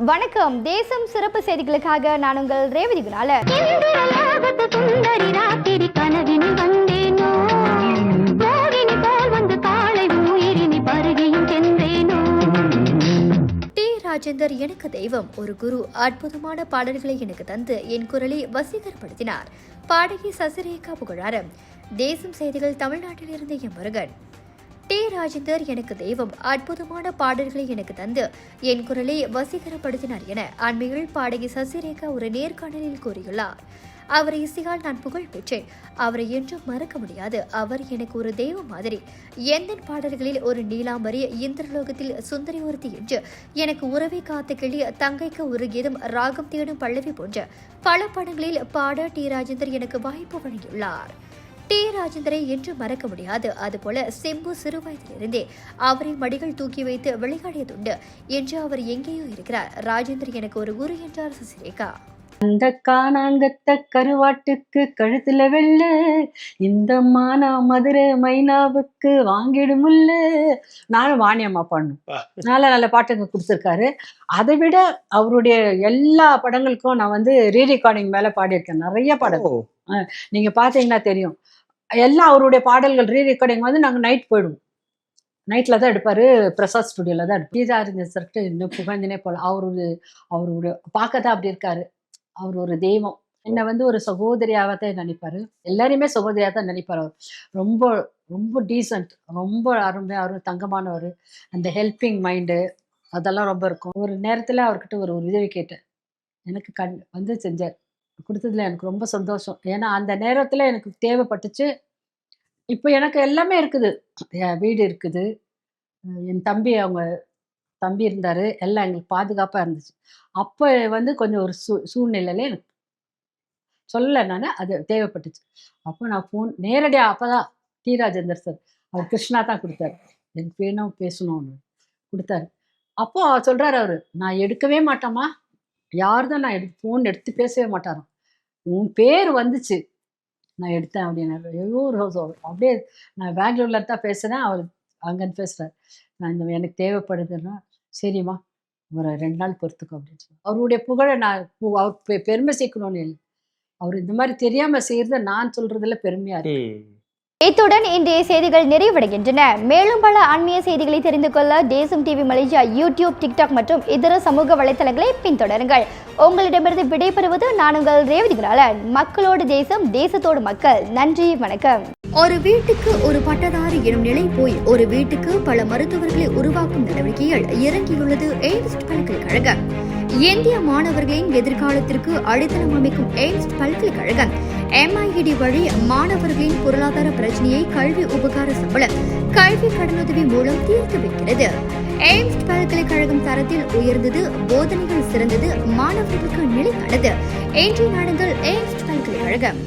வணக்கம். தேசம் சிறப்பு செய்திகளுக்காக நான் உங்கள் ரேவதி குணால. டி. ராஜேந்தர் எனக்கு தெய்வம், ஒரு குரு. அற்புதமான பாடல்களை எனக்கு தந்து என் குரலை வசீகரப்படுத்தினார். பாடகி சசிரேகா புகழாரம். தேசம் செய்திகள் தமிழ்நாட்டிலிருந்து எம் முருகன். டி. ராஜேந்தர் எனக்கு தெய்வம், அற்புதமான பாடல்களை எனக்கு தந்து என் குரலை வசீகரப்படுத்தினார் என அண்மையில் பாடகி சசிரேகா ஒரு நேர்காணலில் கூறியுள்ளார். அவரை இசையால் நான் புகழ் பெற்றேன். அவரை என்றும் மறக்க முடியாது. அவர் எனக்கு ஒரு தெய்வம் மாதிரி. எந்த பாடல்களில் ஒரு நீலாம்பரி, இந்திரலோகத்தில் சுந்தரி ஒருத்தி என்று எனக்கு உறவை காத்த கிளி, தங்கைக்கு ஒரு கீதம், ராகம் தேடும் பல்லவி போன்ற பல படங்களில் பாட டி. ராஜேந்தர் எனக்கு வாய்ப்பு வழங்கியுள்ளார். டி. ராஜேந்தரை என்று மறக்க முடியாது. அதுபோல செம்பு சிறு வயதிலிருந்தே அவரை மடிகள் தூக்கி வைத்து விளையாடியதுண்டு என்று அவர் எங்கேயோ இருக்கிறார். ராஜேந்தர் எனக்கு ஒரு குரு என்றார் சசிரேகா. அந்த காணாங்கத்த கருவாட்டுக்கு கழுத்துல வெள்ள, இந்த மானா மதுரை மைனாவுக்கு வாங்கிடுமுல்ல. நானும் வாணியம்மா பாடணும். நல்ல நல்ல பாட்டுங்க கொடுத்துருக்காரு. அதை விட அவருடைய எல்லா படங்களுக்கும் நான் வந்து ரீரெக்கார்டிங் மேல பாடியிருக்கேன். நிறைய பாடல் நீங்க பாத்தீங்கன்னா தெரியும். எல்லாம் அவருடைய பாடல்கள் ரீரெக்கார்டிங் வந்து நாங்கள் நைட் போயிடுவோம். நைட்டில் தான் எடுப்பார். பிரசாத் ஸ்டுடியோவில் தான் எடுப்பார். கீதாரிஞ்சர் சர்ட்டு இன்னும் புகழ்ந்தினே போகலாம். அவருடைய பார்க்க தான் அப்படி இருக்காரு. அவர் ஒரு தெய்வம். என்னை வந்து ஒரு சகோதரியாக தான் நினைப்பார். எல்லாரையுமே சகோதரியாக தான் நினைப்பார். அவர் ரொம்ப ரொம்ப டீசென்ட், ரொம்ப அருமையாக தங்கமானவர். அந்த ஹெல்பிங் மைண்டு அதெல்லாம் ரொம்ப இருக்கும். ஒரு நேரத்தில் அவர்கிட்ட ஒரு உதவி கேட்டேன். எனக்கு வந்து செஞ்சார். கொடுத்ததுல எனக்கு ரொம்ப சந்தோஷம். ஏன்னா அந்த நேரத்தில் எனக்கு தேவைப்பட்டுச்சு. இப்போ எனக்கு எல்லாமே இருக்குது. என் வீடு இருக்குது, என் அவங்க தம்பி இருந்தார், எல்லாம் எங்களுக்கு பாதுகாப்பாக இருந்துச்சு. அப்போ வந்து கொஞ்சம் ஒரு சூழ்நிலையில எனக்கு சொல்ல நான் அது தேவைப்பட்டுச்சு. அப்போ நான் ஃபோன் நேரடியாக அப்போ தான் டி. ராஜேந்தர் சார், அவர் கிருஷ்ணா தான் கொடுத்தாரு. எனக்கு வேணும் பேசணும்னு கொடுத்தாரு. அப்போ சொல்கிறார் அவர், நான் எடுக்கவே மாட்டேம்மா, யார் தான் நான் ஃபோன் எடுத்து பேசவே மாட்டாராம். உன் பேர் வந்துச்சு, நான் எடுத்தேன் அப்படின்னாரு. எவ்வளோ ஒரு அப்படியே நான் பெங்களூர்ல தான் பேசுகிறேன், அவர் அங்கேருந்து பேசுகிறார். நான் எனக்கு தேவைப்படுதுன்னா சரிம்மா ஒரு 2 நாள் பொறுத்துக்கோ அப்படின்னு சொல்லி அவருடைய புகழை நான் அவர் பெருமை சேர்க்கணும்னு இல்லை. அவர் இந்த மாதிரி தெரியாமல் செய்கிறத நான் சொல்கிறதுல பெருமையாக இருக்கு. இத்துடன் இன்றைய செய்திகள் நிறைவடைகின்றன. மேலும் பல ஆன்மீக செய்திகளை தெரிந்து கொள்ள தேசம் டிவி மலேசியா யூடியூப், டிக்டாக் மற்றும் இதர சமூக வலைத்தளங்களை பின்தொடருங்கள். உங்களிடமிருந்து விடைபெறுவது நான் உங்கள் ரேவதி குணாலன். மக்களோடு தேசம், தேசத்தோடு மக்கள். நன்றி, வணக்கம். ஒரு வீட்டுக்கு ஒரு பட்டதாரி எனும் நிலை போய் ஒரு வீட்டுக்கு பல மருத்துவர்களை உருவாக்கும் நடவடிக்கையில் இறங்கியுள்ளது எய்ம்ஸ் பல்கலைக்கழகம். இந்திய மாணவர்களின் எதிர்காலத்திற்கு அடித்தளம் அமைக்கும் எய்ம்ஸ் பல்கலைக்கழகம் MIED வழி மாணவர்களின் பொருளாதார பிரச்சனையை கல்வி உபகார சம்பளம், கல்வி கடனுதவி மூலம் தீர்த்து வைக்கிறது. எய்ம்ஸ் பல்கலைக்கழகம் தரத்தில் உயர்ந்தது, போதனைகள் சிறந்தது, மாணவர்களுக்கு நிலையானது. இன்றைய நாடுகள் எய்ம்ஸ் பல்கலைக்கழகம்.